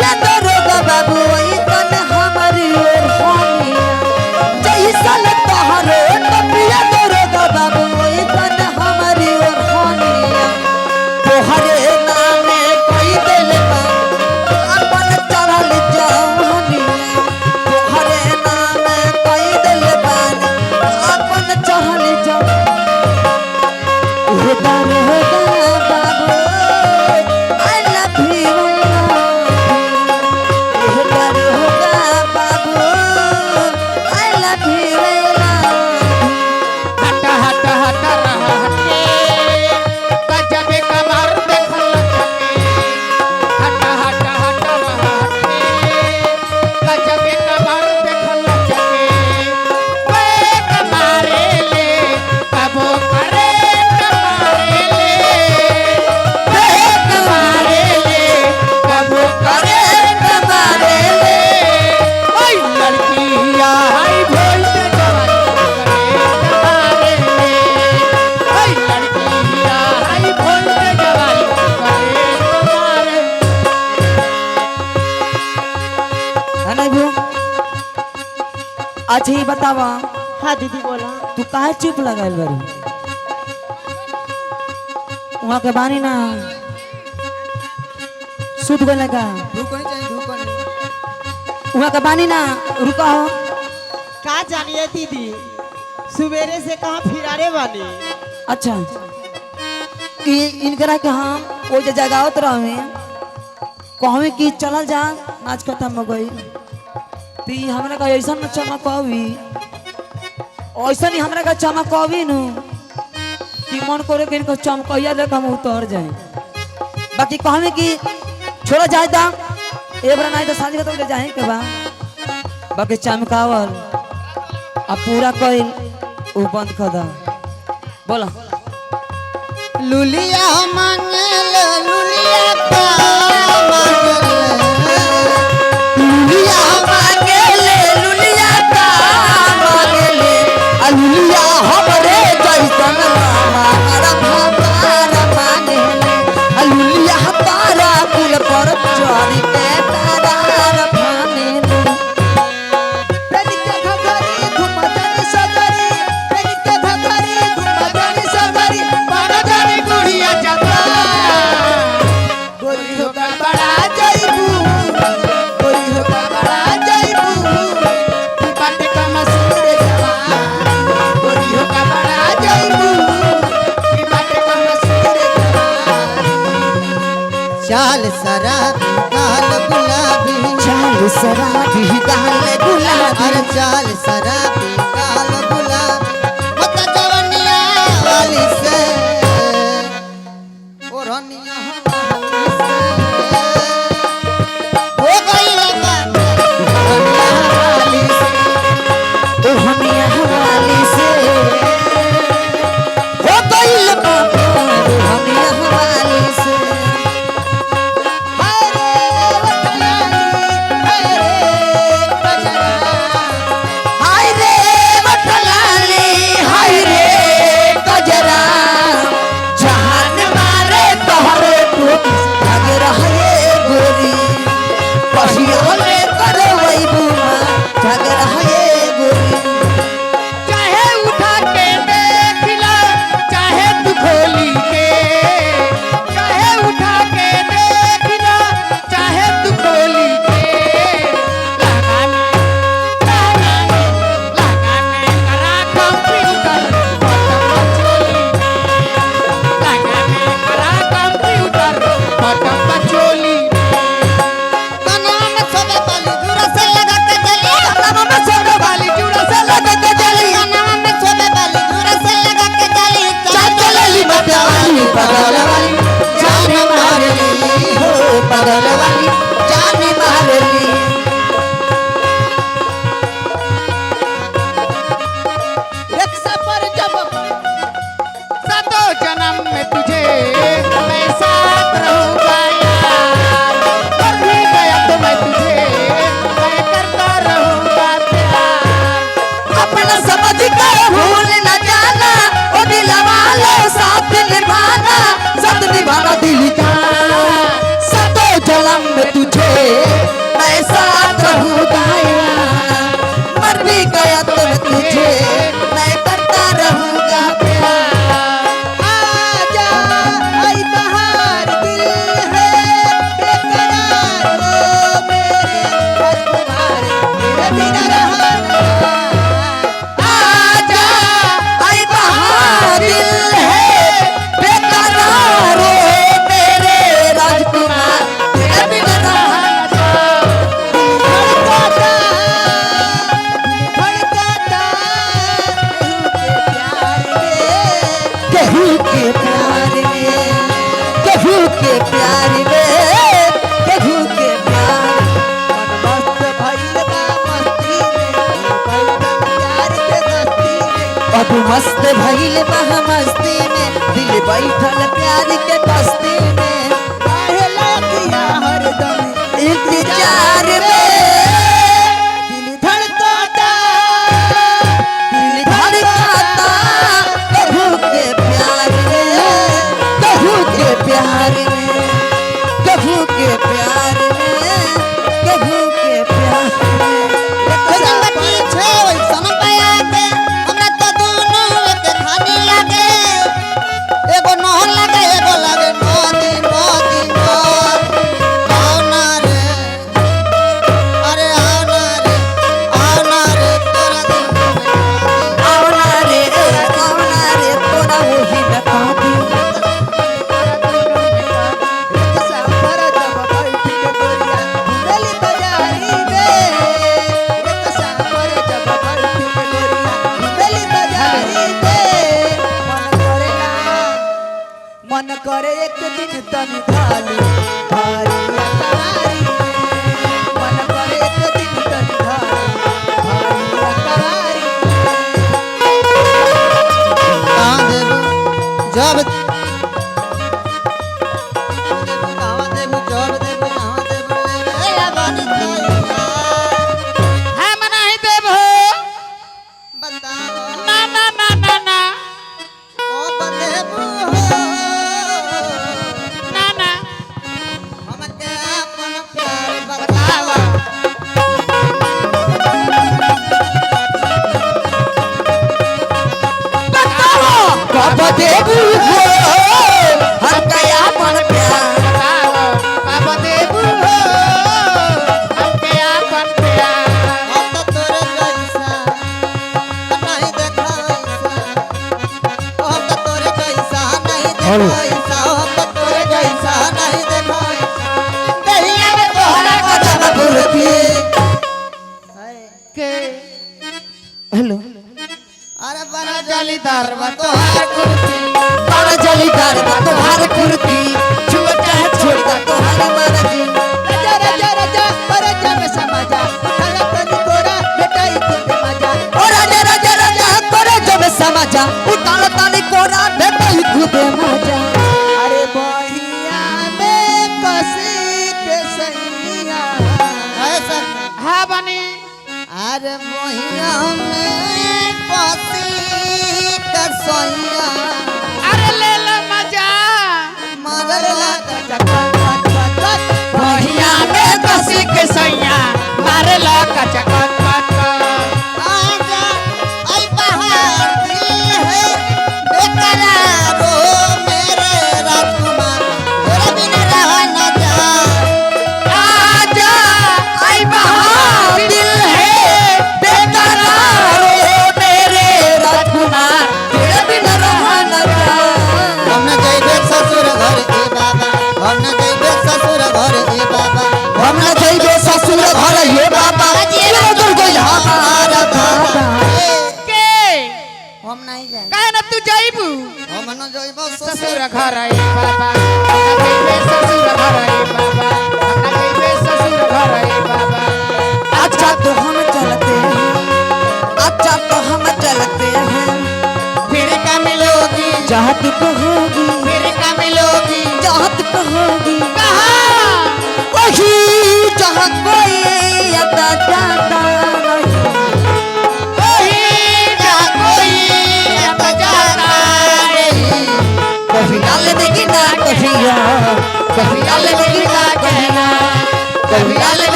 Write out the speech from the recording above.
टपिया दरोगा बाबू ऐसन हमारी ओर होनिया जैसन तोहरे टपिया दरोगा बाबू ऐसन हमारी ओर होनिया तोहरे नामे कोई दिल बा अपन चढ़ल जवानिया तोहरे नामे कोई दिल बा अपन चढ़ल जवानिया दरोगा अच्छा ही बतावा। हाँ दीदी बोला। तू काहे चुप लगाइल बारू? वहाँ के बानी ना सुध गए लगा वहाँ के बानी ना रुका हो का जानिए दीदी सवेरे से कहाँ फिरारे बानी। अच्छा इनकरा के हम वो जगावत रहे कहवे कि चलल जा नाच खत्म हो गई ती हमरा का ऐसा न चमकवी ऐसा नहीं हमरा का चमकवी नु कि मन करे कि इनको चमकैया देख हम उतर जाए बाकी कहवे कि छोड़ा जाए दा ए बरा नहीं तो साँझ के तो ले जाए के बा बाकी चमकावल अब पूरा कइल वो बंद कर दा बोला लुलिया मांगल लुलिया का लुलिया हमरे जैसन हमारा भतार मांगले लुलिया तारा कुल पर चढ़ के तारार मांगले पेनिके घघरी घुमतनी सगरी पेनिके घघरी घुमतनी सगरी बड़गरी गुड़िया जबा गोरी हो का बड़ा जइबू गोरी हो का बड़ा जइबू की बात का मसूर जवा गोरी हो का बड़ा जइबू की बात का मसूर जवा चाल शराबी गाल गुलाबी चाल शराबी गाल गुलाबी अरे चाल शराबी गाल गुलाबी मत जवनिया वाली से ओरनिया हो गई लगा वाली से ओहनिया वाली से हो गइल बाबू ओहनिया वाली से हाय रे वतलानी हाय रे बजरा हाय रे गजरा जान मारे तोहरे टोपी घगरा मस्त भइल बह मस्ती में दिल बैठल प्यार के बस्ती में काहेला किया हरदम इंतजार में दिल धड़कता दिल धड़काता प्रभु के प्यार में प्रभु के प्यार में प्रभु के प्यार में प्रभु के प्यार में मन करे एक दिन तन खाली भारी अकारी मन करे एक दिन तन खाली भारी अकारी जब देबू हो हम कया अपन प्यार कब देबू हो हम कया अपन प्यार हम तो तोरे जैसा नहीं देखा ऐसा हम तो तोरे जैसा नहीं देखा ऐसा हम तो तोरे जैसा नहीं देखा ऐसा दहिया में तोहरा कदम बुलती के हेलो अरे बड़ा जालीदार बा तोहार कुर्ती बड़ा जालीदार बा तोहार कुर्ती छुटा छोड़ता तोहार मर्जी राजा राजा राजा राजा में समाजा खाला तनी तोरा बेटाई खूब मजा ओ राजा राजा राजा करे जब समाजा उताल ताली कोरा बेटाई खूब मजा अरे बहिया में कसी के सैया ऐसा हां बनी अरे बहिया में कसी के सैया अरे ले ले मजा मारला बहिया में कसी के सैया मारला कचकन आजा आई बहार दिल है बेकरारो मेरे राजकुमार तेरे बिना रहा न जा आजा आई बहार दिल है बेकरार मेरे राजकुमार तेरे बिना रहा न जा हम न जइबे ससुर घर ए बाबा हम न जइबे ससुर घर ए बाबा हम न जइबे ससुर घर ये बाबा जीरो दूर गइल हमारा दादा के हम नहीं जाए काहे न तू जइबू हम न जइबो ससुर घर ए बाबा हम न जइबे ससुर घर